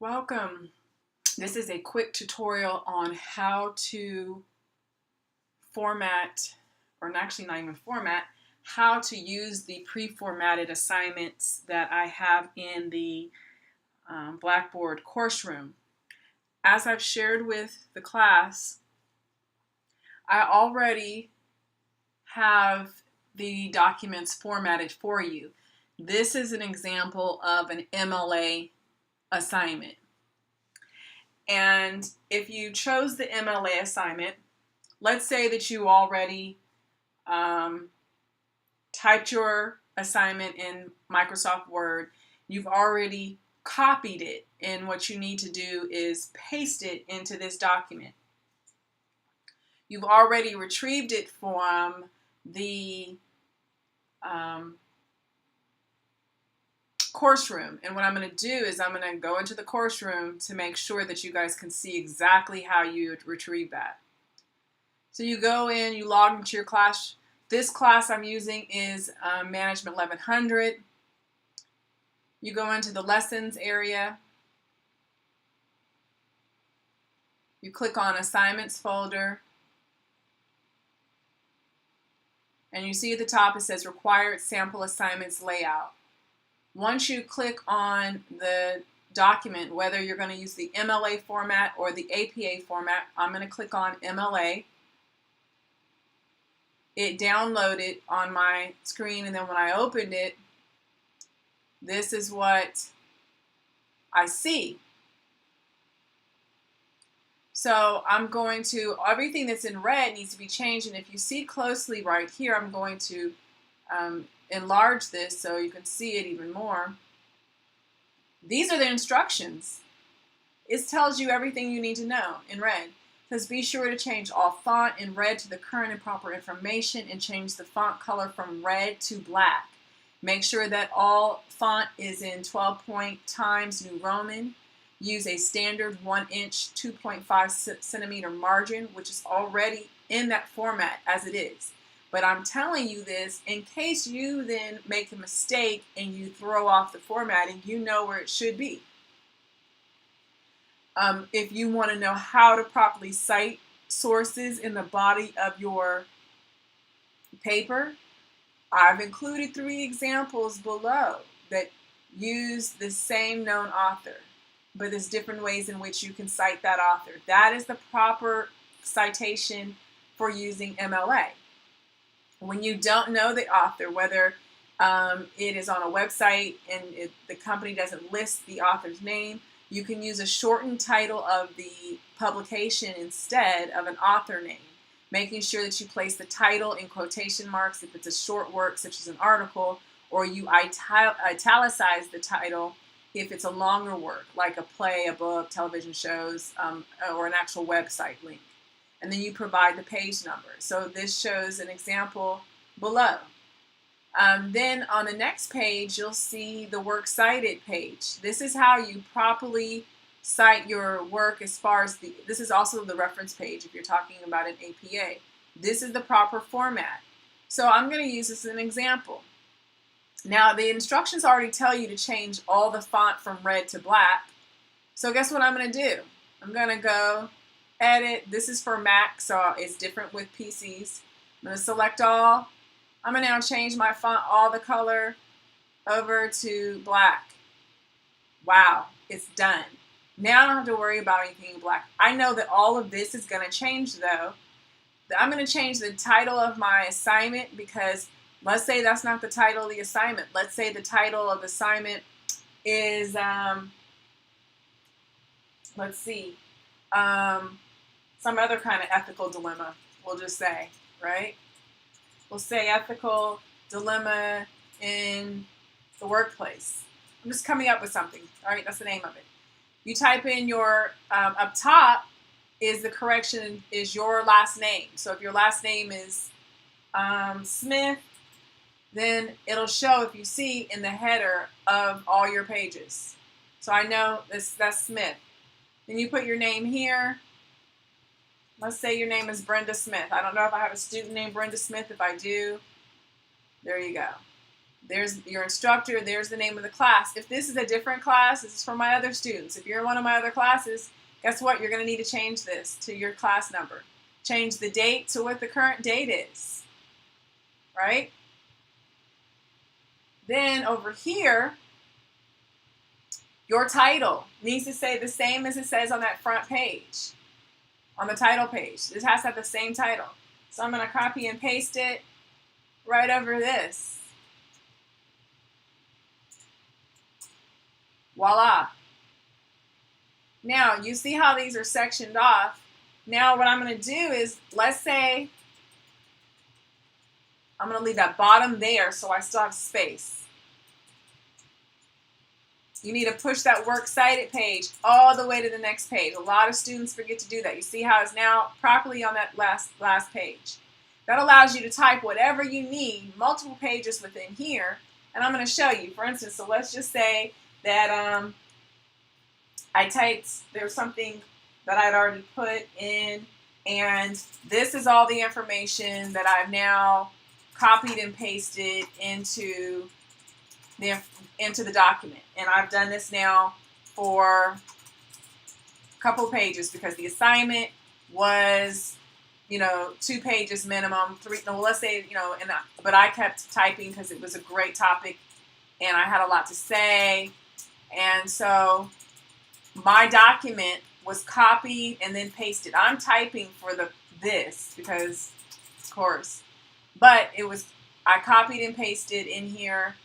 Welcome. This is a quick tutorial on how to format, or actually not even format, how to use the pre-formatted assignments that I have in the Blackboard course room. As I've shared with the class, I already have the documents formatted for you. This is an example of an MLA assignment. And if you chose the MLA assignment, let's say that you already typed your assignment in Microsoft Word, you've already copied it, and what you need to do is paste it into this document. You've already retrieved it from the course room, and what I'm going to do is I'm going to go into the course room to make sure that you guys can see exactly how you retrieve that. So you go in, you log into your class. This class I'm using is Management 1100. You go into the lessons area. You click on assignments folder. And you see at the top it says required sample assignments layout. Once you click on the document, whether you're going to use the MLA format or the APA format, I'm going to click on MLA. It downloaded on my screen, and then when I opened it, this is what I see. So I'm going to, everything that's in red needs to be changed, and if you see closely right here, I'm going to enlarge this so you can see it even more. These are the instructions. It tells you everything you need to know in red. It says be sure to change all font in red to the current and proper information and change the font color from red to black. Make sure that all font is in 12-point Times New Roman. Use a standard 1-inch 2.5 centimeter margin, which is already in that format as it is. But I'm telling you this in case you then make a mistake and you throw off the formatting, you know where it should be. If you want to know how to properly cite sources in the body of your paper, I've included 3 examples below that use the same known author, but there's different ways in which you can cite that author. That is the proper citation for using MLA. When you don't know the author, whether it is on a website and the company doesn't list the author's name, you can use a shortened title of the publication instead of an author name, making sure that you place the title in quotation marks if it's a short work such as an article, or you italicize the title if it's a longer work like a play, a book, television shows, or an actual website link. And then you provide the page number. So this shows an example below. Then on the next page, you'll see the Works Cited page. This is how you properly cite your work as far as this is also the reference page if you're talking about an APA. This is the proper format. So I'm going to use this as an example. Now the instructions already tell you to change all the font from red to black. So guess what I'm going to do? I'm going to go Edit. This is for Mac, so it's different with PCs. I'm going to select all. I'm going to now change my font, all the color, over to black. Wow, it's done. Now I don't have to worry about anything in black. I know that all of this is going to change though. I'm going to change the title of my assignment because let's say that's not the title of the assignment. Let's say the title of the assignment is, let's see, some other kind of ethical dilemma, we'll just say, right? We'll say ethical dilemma in the workplace. I'm just coming up with something, all right? That's the name of it. You type in your, up top is the correction, is your last name. So if your last name is Smith, then it'll show, if you see, in the header of all your pages. So I know that's Smith. Then you put your name here. Let's say your name is Brenda Smith. I don't know if I have a student named Brenda Smith. If I do, there you go. There's your instructor. There's the name of the class. If this is a different class, this is for my other students. If you're in one of my other classes, guess what? You're going to need to change this to your class number. Change the date to what the current date is, right? Then over here, your title needs to say the same as it says on that front page, on the title page. This has to have the same title. So I'm going to copy and paste it right over this. Voila. Now, you see how these are sectioned off. Now, what I'm going to do is, let's say, I'm going to leave that bottom there so I still have space. You need to push that works cited page all the way to the next page. A lot of students forget to do that. You see how it's now properly on that last page. That allows you to type whatever you need, multiple pages within here. And I'm going to show you. For instance, so let's just say that I typed, there's something that I'd already put in, and this is all the information that I've now copied and pasted into the document. And I've done this now for a couple of pages because the assignment was, 2 pages minimum, 3, no, let's say, but I kept typing because it was a great topic and I had a lot to say. And so my document was copied and then pasted. I'm typing for this because, of course, but I copied and pasted in here.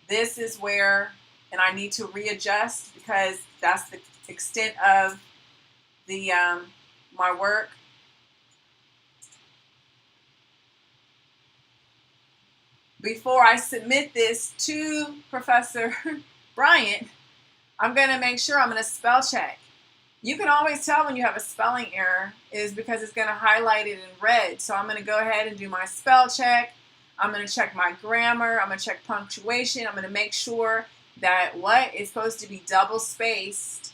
This is where, and I need to readjust because that's the extent of the my work. Before I submit this to Professor Bryant, I'm going to make sure I'm going to spell check. You can always tell when you have a spelling error is because it's going to highlight it in red. So I'm going to go ahead and do my spell check. I'm going to check my grammar. I'm going to check punctuation. I'm going to make sure that what is supposed to be double spaced,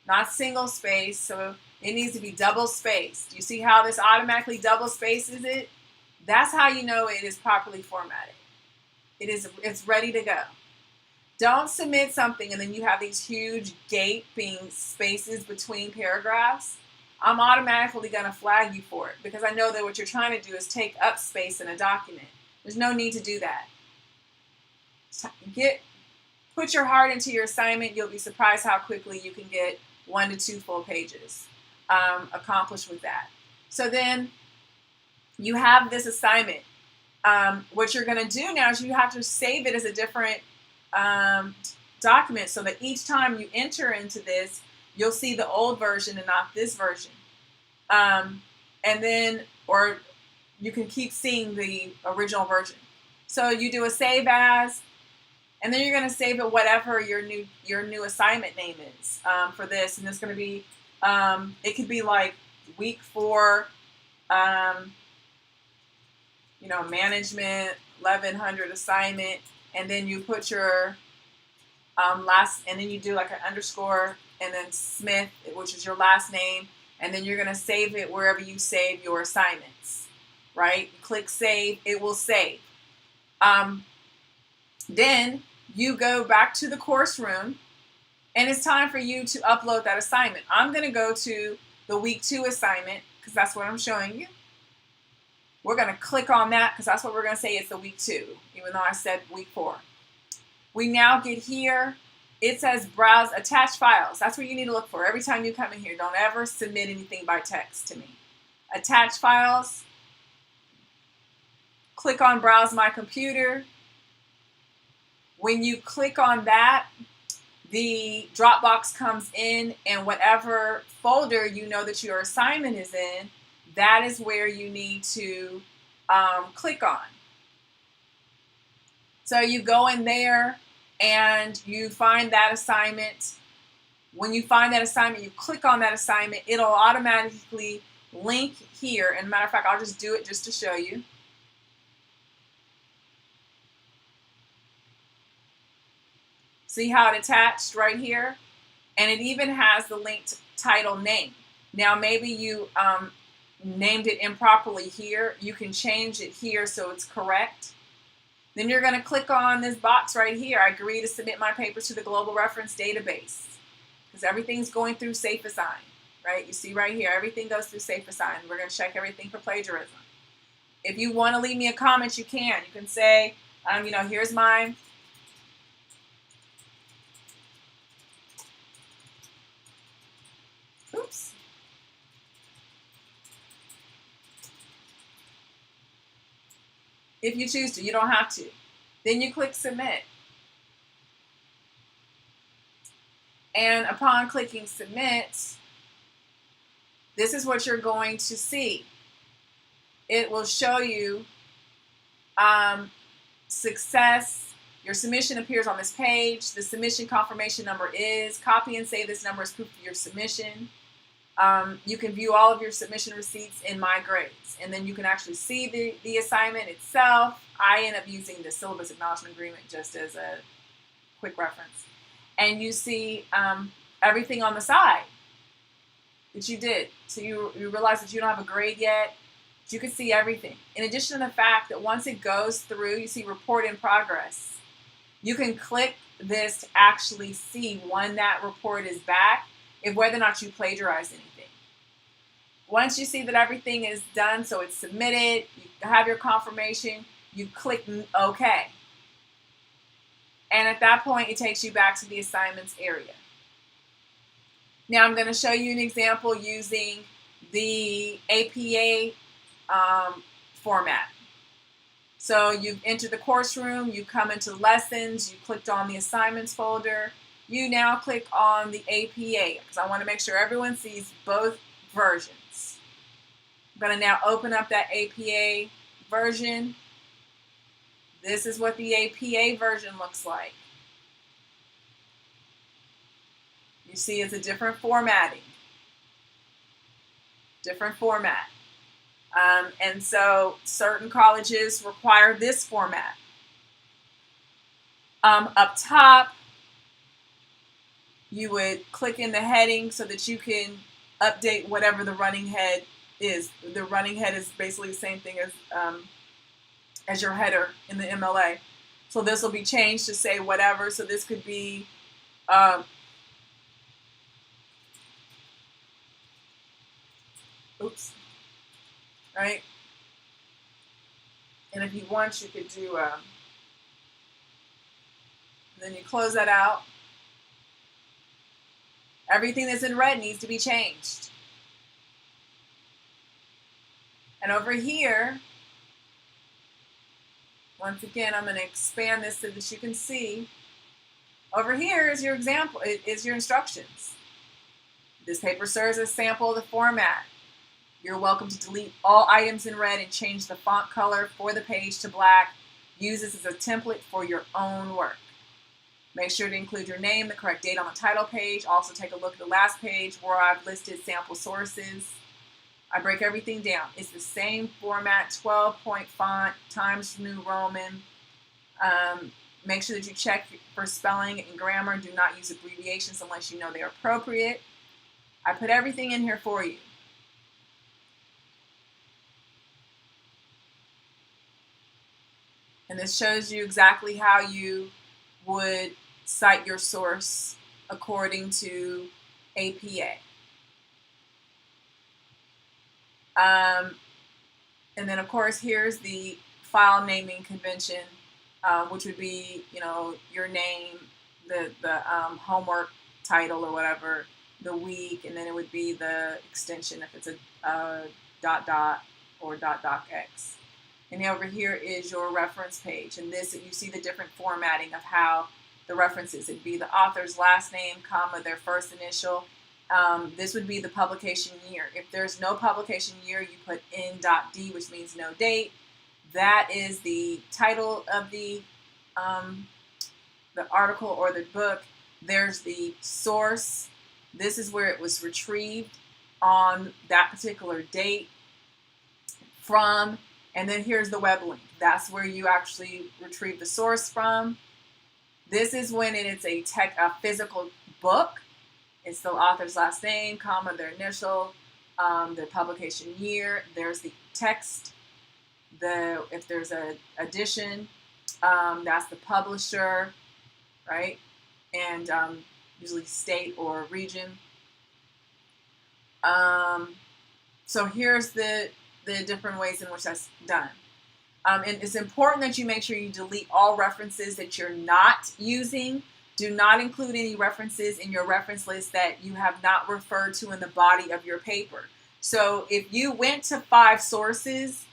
not single spaced. So it needs to be double spaced. You see how this automatically double spaces it? That's how you know it is properly formatted. It's ready to go. Don't submit something and then you have these huge gaping spaces between paragraphs. I'm automatically going to flag you for it because I know that what you're trying to do is take up space in a document. There's no need to do that. Put your heart into your assignment. You'll be surprised how quickly you can get 1 to 2 full pages accomplished with that. So then you have this assignment. What you're going to do now is you have to save it as a different document so that each time you enter into this, you'll see the old version and not this version. And then, or you can keep seeing the original version. So you do a save as, and then you're going to save it whatever your new assignment name is for this. And it's going to be, it could be like week 4, management 1100 assignment, and then you put your and then you do like an underscore and then Smith, which is your last name, and then you're going to save it wherever you save your assignments, right? Click save, it will save. Then you go back to the course room and it's time for you to upload that assignment. I'm going to go to the week 2 assignment because that's what I'm showing you. We're going to click on that because that's what we're going to say is the week 2, even though I said week 4. We now get here. It says browse attached files. That's what you need to look for every time you come in here. Don't ever submit anything by text to me. Attached files. Click on browse my computer. When you click on that, the Dropbox comes in, and whatever folder you know that your assignment is in, that is where you need to click on. So you go in there and you find that assignment. When you find that assignment, you click on that assignment. It'll automatically link here. And matter of fact, I'll just do it just to show you. See how it attached right here? And it even has the linked title name. Now maybe you named it improperly here, you can change it here so it's correct. Then you're going to click on this box right here. I agree to submit my papers to the Global Reference Database, because everything's going through Safe Assign, right? You see right here, everything goes through Safe Assign. We're going to check everything for plagiarism. If you want to leave me a comment, you can. You can say, here's mine. Oops. If you choose to, you don't have to. Then you click Submit. And upon clicking Submit, this is what you're going to see. It will show you success. Your submission appears on this page. The submission confirmation number is, copy and save this number as proof of your submission. You can view all of your submission receipts in My Grades, and then you can actually see the assignment itself. I end up using the syllabus acknowledgement agreement just as a quick reference. And you see everything on the side that you did. So you realize that you don't have a grade yet. You can see everything. In addition to the fact that once it goes through, you see report in progress. You can click this to actually see when that report is back, if whether or not you plagiarized anything. Once you see that everything is done, so it's submitted, you have your confirmation, you click OK. And at that point, it takes you back to the assignments area. Now I'm going to show you an example using the APA format. So you've entered the course room, you come into lessons, you clicked on the assignments folder. You now click on the APA, because I want to make sure everyone sees both versions. I'm going to now open up that APA version. This is what the APA version looks like. You see it's a different formatting. Different format. And so certain colleges require this format. Up top, you would click in the heading so that you can update whatever the running head is. The running head is basically the same thing as your header in the MLA. So this will be changed to say whatever. So this could be oops, right? And if you want, you could do then you close that out. Everything that's in red needs to be changed. And over here, once again, I'm going to expand this so that you can see. Over here is your example, is your instructions. This paper serves as a sample of the format. You're welcome to delete all items in red and change the font color for the page to black. Use this as a template for your own work. Make sure to include your name, the correct date on the title page. Also take a look at the last page where I've listed sample sources. I break everything down. It's the same format, 12-point font, Times New Roman. Make sure that you check for spelling and grammar. Do not use abbreviations unless you know they're appropriate. I put everything in here for you. And this shows you exactly how you would cite your source according to APA. And then, of course, here's the file naming convention, which would be, your name, the homework title or whatever, the week, and then it would be the extension if it's a ... or .docx. And over here is your reference page. And this, you see the different formatting of how the references. It'd be the author's last name, comma, their first initial. This would be the publication year. If there's no publication year, you put N.D, which means no date. That is the title of the article or the book. There's the source. This is where it was retrieved on that particular date from. And then here's the web link. That's where you actually retrieve the source from. This is when it's a physical book. It's the author's last name, comma, their initial. the publication year. There's the text. If there's a edition, that's the publisher, right? And usually state or region. So here's the different ways in which that's done. And it's important that you make sure you delete all references that you're not using. Do not include any references in your reference list that you have not referred to in the body of your paper. So if you went to 5 sources,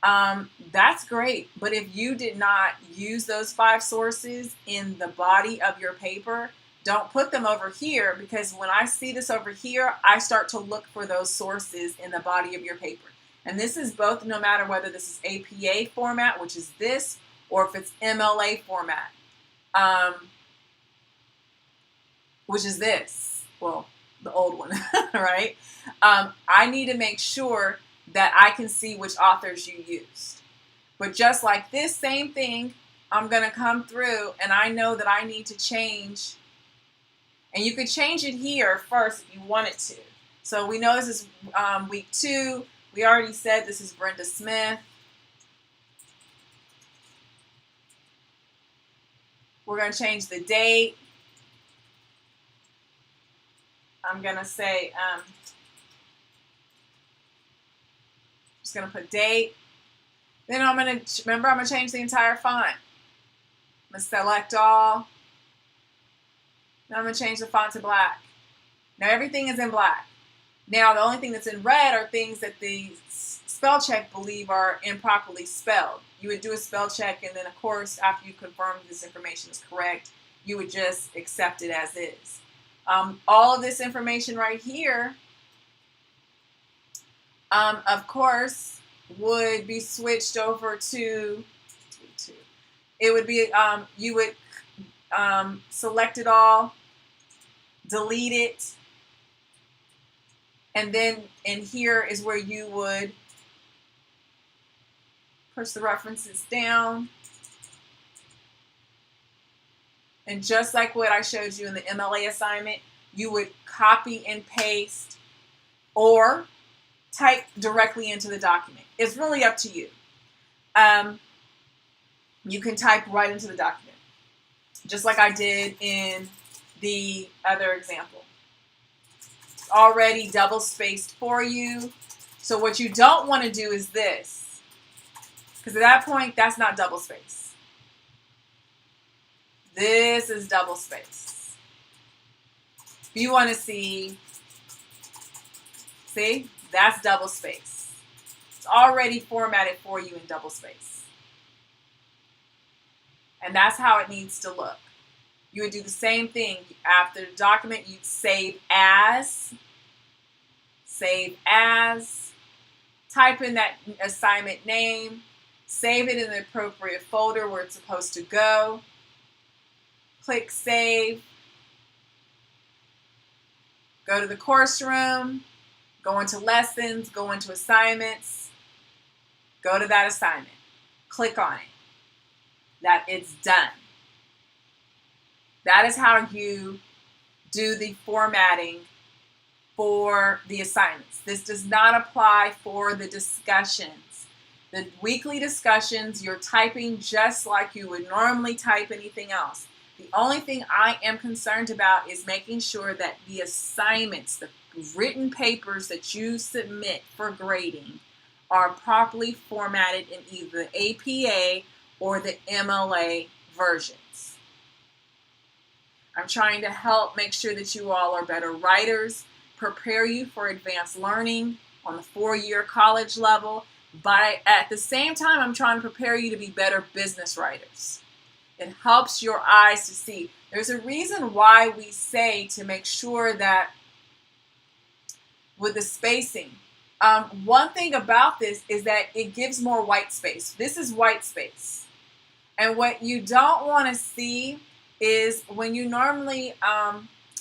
that's great. But if you did not use those 5 sources in the body of your paper, don't put them over here, because when I see this over here, I start to look for those sources in the body of your paper. And this is both, no matter whether this is APA format, which is this, or if it's MLA format, which is this. Well, the old one, right? I need to make sure that I can see which authors you used. But just like this same thing, I'm going to come through and I know that I need to change. And you could change it here first if you wanted to. So we know this is week 2. We already said this is Brenda Smith. We're going to change the date. I'm going to say, just going to put date. Then I'm going to change the entire font. I'm going to select all. Now I'm going to change the font to black. Now everything is in black. Now the only thing that's in red are things that the spell check believe are improperly spelled. You would do a spell check, and then of course after you confirm this information is correct, you would just accept it as is. All of this information right here, of course, would be switched over to, it would be, you would select it all, delete it, and then in here is where you would push the references down. And just like what I showed you in the MLA assignment, you would copy and paste or type directly into the document. It's really up to you. You can type right into the document, just like I did in the other example. It's already double spaced for you. So what you don't want to do is this, because at that point, that's not double space. This is double space. If you want to see, that's double space. It's already formatted for you in double space. And that's how it needs to look. You would do the same thing. After the document, you'd save as, type in that assignment name, save it in the appropriate folder where it's supposed to go. Click save, go to the course room, go into lessons, go into assignments, go to that assignment, click on it. That it's done. That is how you do the formatting for the assignments. This does not apply for the discussions. The weekly discussions, you're typing just like you would normally type anything else. The only thing I am concerned about is making sure that the assignments, the written papers that you submit for grading, are properly formatted in either the APA or the MLA versions. I'm trying to help make sure that you all are better writers, prepare you for advanced learning on the 4-year college level, but at the same time, I'm trying to prepare you to be better business writers. It helps your eyes to see. There's a reason why we say to make sure that with the spacing, one thing about this is that it gives more white space. This is white space. And what you don't want to see is when you normally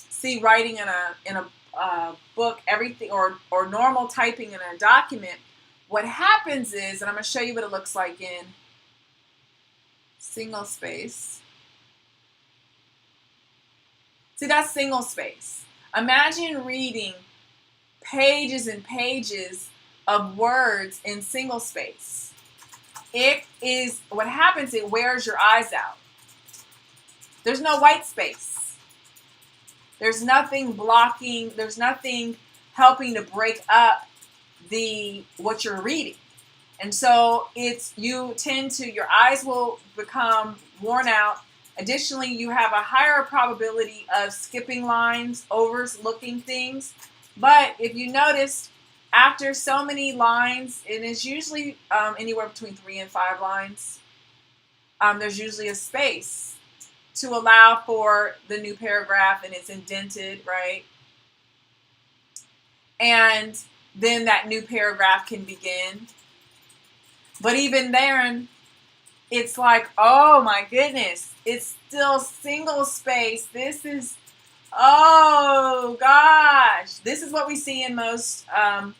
see writing in a book, everything, or normal typing in a document, what happens is, and I'm going to show you what it looks like in single space. See, that's single space. Imagine reading pages and pages of words in single space. It is, what happens, it wears your eyes out. There's no white space. There's nothing blocking, there's nothing helping to break up what you're reading. And so your eyes will become worn out. Additionally, you have a higher probability of skipping lines, overlooking things. But if you notice, after so many lines, and it's usually anywhere between 3 and 5 lines, there's usually a space to allow for the new paragraph, and it's indented, right? And then that new paragraph can begin. But even then, it's like, oh my goodness, it's still single space. This is, oh gosh, this is what we see in most, and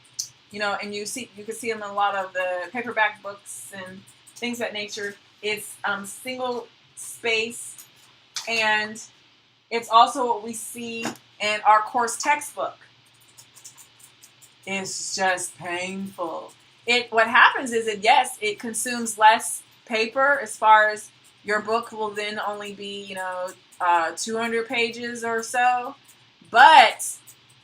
you can see them in a lot of the paperback books and things of that nature. It's single space, and it's also what we see in our course textbook. It's just painful. What happens is it consumes less paper, as far as your book will then only be 200 pages or so, but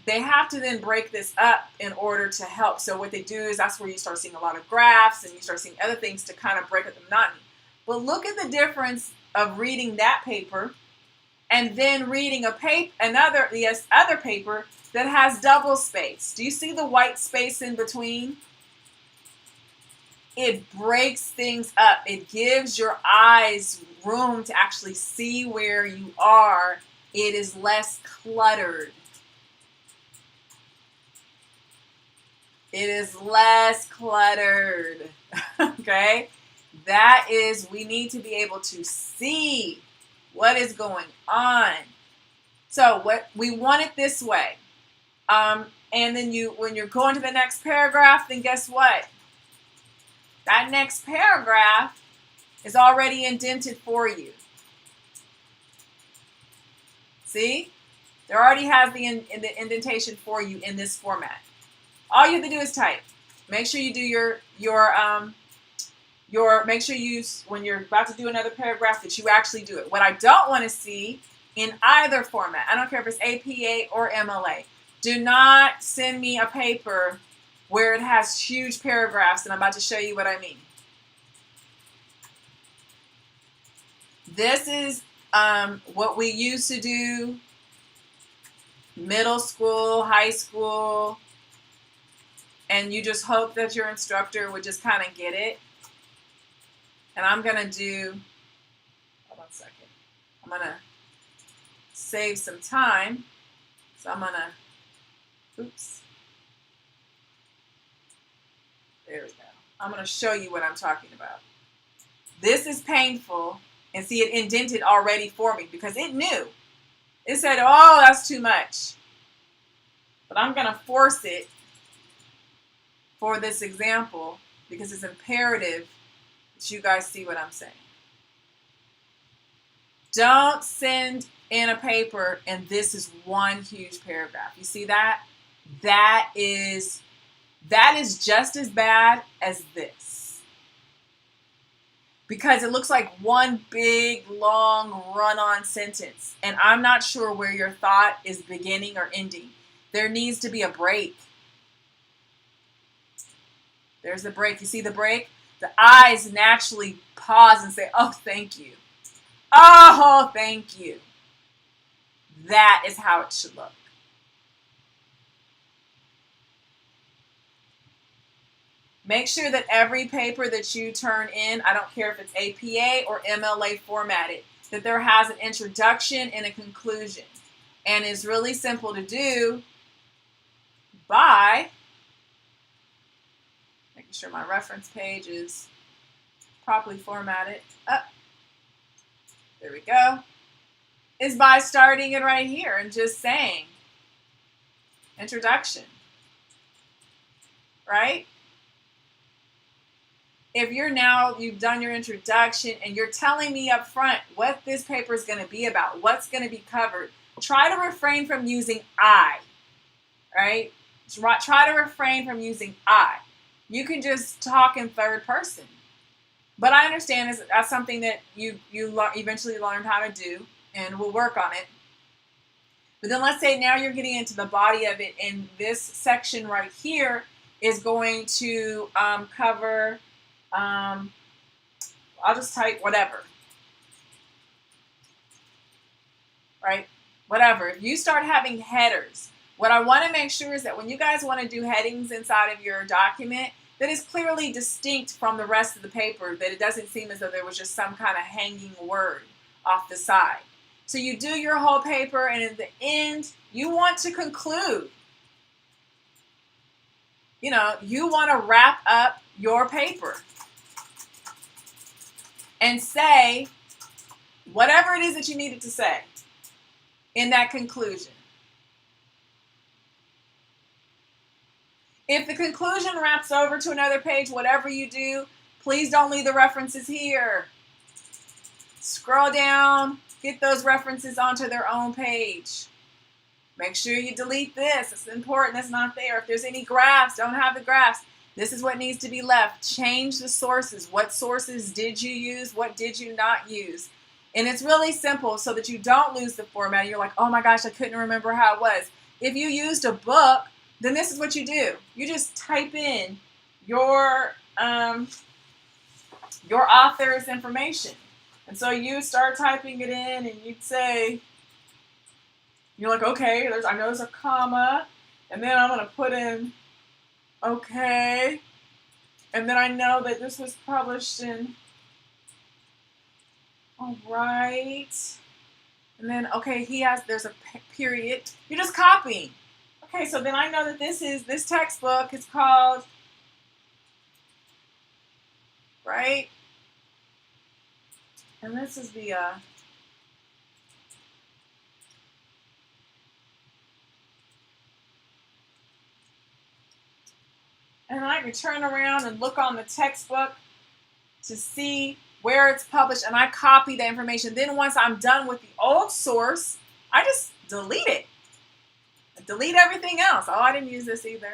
they have to then break this up in order to help. So what they do is, that's where you start seeing a lot of graphs, and you start seeing other things to kind of break up the monotony. But look at the difference of reading that paper and then reading other paper that has double space. Do you see the white space in between? It breaks things up. It gives your eyes room to actually see where you are. It is less cluttered. It is less cluttered. Okay? That is, we need to be able to see what is going on. So we want it this way. And then when you're going to the next paragraph, then guess what? That next paragraph is already indented for you. See? It already has the indentation for you in this format. All you have to do is type. Make sure you do make sure you, when you're about to do another paragraph, that you actually do it. What I don't want to see in either format, I don't care if it's APA or MLA, do not send me a paper where it has huge paragraphs, and I'm about to show you what I mean. This is what we used to do, middle school, high school, and you just hope that your instructor would just kind of get it. And I'm going to do, hold on a second, I'm going to save some time, so I'm going to, oops. There we go. I'm going to show you what I'm talking about. This is painful, and see, it indented already for me because it knew. It said, oh, that's too much. But I'm going to force it for this example because it's imperative that you guys see what I'm saying. Don't send in a paper and this is one huge paragraph. You see that? That is just as bad as this. Because it looks like one big, long, run-on sentence. And I'm not sure where your thought is beginning or ending. There needs to be a break. There's the break. You see the break? The eyes naturally pause and say, oh, thank you. Oh, thank you. That is how it should look. Make sure that every paper that you turn in, I don't care if it's APA or MLA formatted, that there has an introduction and a conclusion. And it's really simple to do by making sure my reference page is properly formatted. There we go. Is by starting it right here and just saying introduction. Right? If you've done your introduction and you're telling me up front what this paper is going to be about, what's going to be covered, try to refrain from using I, right? Try to refrain from using I. You can just talk in third person. But I understand that's something that you eventually learned how to do, and we'll work on it. But then let's say now you're getting into the body of it, and this section right here is going to cover, I'll just type whatever, right? Whatever. If you start having headers, what I want to make sure is that when you guys want to do headings inside of your document, that is clearly distinct from the rest of the paper, that it doesn't seem as though there was just some kind of hanging word off the side. So you do your whole paper, and at the end, you want to conclude. You know, you want to wrap up your paper and say whatever it is that you needed to say in that conclusion. If the conclusion wraps over to another page, whatever you do, please don't leave the references here. Scroll down, get those references onto their own page. Make sure you delete this. It's important. It's not there. If there's any graphs, don't have the graphs. This is what needs to be left. Change the sources. What sources did you use? What did you not use? And it's really simple so that you don't lose the format. You're like, oh my gosh, I couldn't remember how it was. If you used a book, then this is what you do. You just type in your author's information. And so you start typing it in, and you'd say, you're like, okay, I know there's a comma, and then I'm going to put in, okay, and then I know that this was published in, all right, and then, okay, there's a period. You're just copying. Okay, so then I know that this textbook is called, right? And this is the, and I can turn around and look on the textbook to see where it's published, and I copy the information. Then once I'm done with the old source, I just delete it. Delete everything else. Oh, I didn't use this either.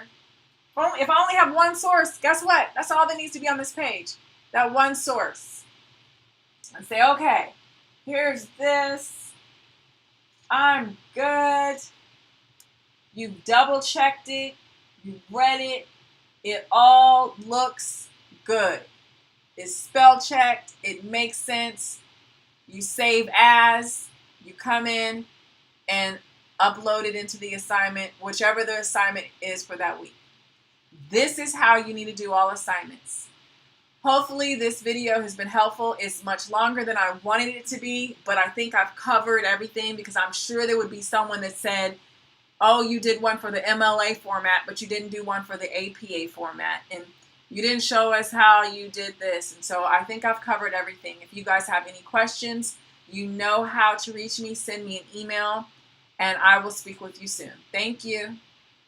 If I only have one source, guess what? That's all that needs to be on this page. That one source. And say, okay, here's this. I'm good. You've double checked it. You've read it. It all looks good. It's spell checked. It makes sense. You save as. You come in and upload it into the assignment, whichever the assignment is for that week. This is how you need to do all assignments. Hopefully this video has been helpful. It's much longer than I wanted it to be, but I think I've covered everything, because I'm sure there would be someone that said, oh, you did one for the MLA format, but you didn't do one for the APA format, and you didn't show us how you did this. And so I think I've covered everything. If you guys have any questions, you know how to reach me. Send me an email, and I will speak with you soon. Thank you.